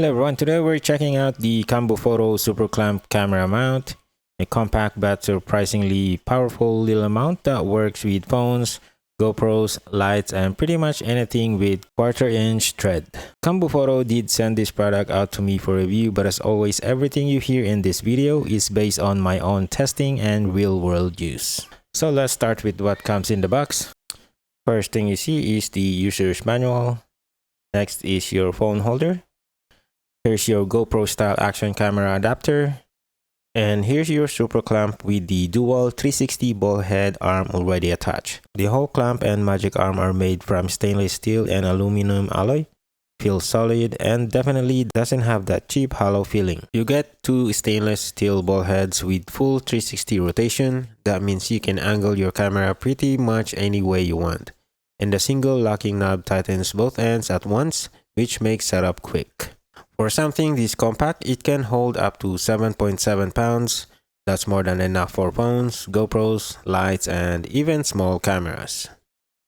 Hello everyone, today we're checking out the Cambofoto Super Clamp camera mount, a compact but surprisingly powerful little mount that works with phones, GoPros, lights, and pretty much anything with 1/4" thread. Cambofoto did send this product out to me for review, but as always, everything you hear in this video is based on my own testing and real-world use. So let's start with what comes in the box. First thing you see is the user's manual. Next is your phone holder. Here's your GoPro style action camera adapter. And here's your super clamp with the dual 360 ball head arm already attached. The whole clamp and magic arm are made from stainless steel and aluminum alloy. Feels solid and definitely doesn't have that cheap hollow feeling. You get two stainless steel ball heads with full 360 rotation. That means you can angle your camera pretty much any way you want. And the single locking knob tightens both ends at once, which makes setup quick. For something this compact, it can hold up to 7.7 pounds. That's more than enough for phones, GoPros, lights, and even small cameras.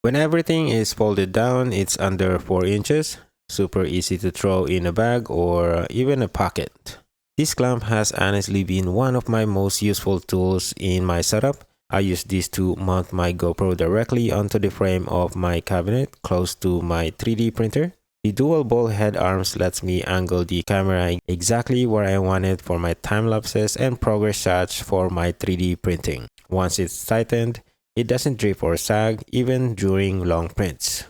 When everything is folded down, it's under 4 inches. Super easy to throw in a bag or even a pocket. This clamp has honestly been one of my most useful tools in my setup. I use this to mount my GoPro directly onto the frame of my cabinet close to my 3D printer. The dual ball head arms lets me angle the camera exactly where I want it for my time lapses and progress shots for my 3D printing. Once it's tightened, it doesn't drip or sag even during long prints.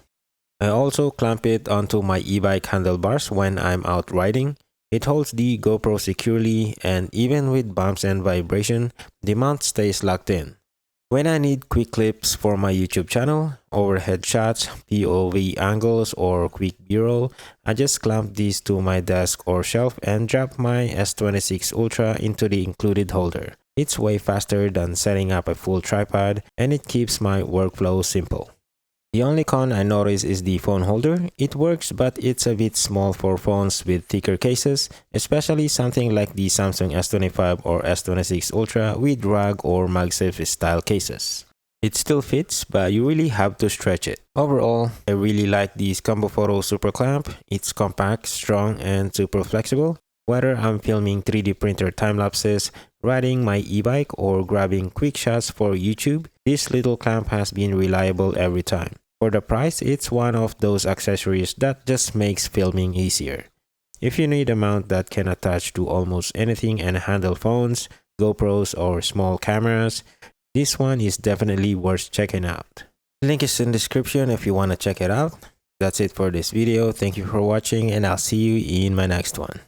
I also clamp it onto my e-bike handlebars when I'm out riding. It holds the GoPro securely, and even with bumps and vibration, the mount stays locked in. When I need quick clips for my YouTube channel, overhead shots, POV angles, or quick B-roll, I just clamp these to my desk or shelf and drop my S26 Ultra into the included holder. It's way faster than setting up a full tripod, and it keeps my workflow simple. The only con I notice is the phone holder. It works, but it's a bit small for phones with thicker cases, especially something like the Samsung S25 or S26 Ultra with RAG or MagSafe style cases. It still fits, but you really have to stretch it. Overall, I really like this Cambofoto Super Clamp. It's compact, strong, and super flexible. Whether I'm filming 3D printer time lapses, riding my e-bike, or grabbing quick shots for YouTube, this little clamp has been reliable every time. For the price, it's one of those accessories that just makes filming easier. If you need a mount that can attach to almost anything and handle phones, GoPros, or small cameras, this one is definitely worth checking out. The link is in the description if you want to check it out. That's it for this video. Thank you for watching, and I'll see you in my next one.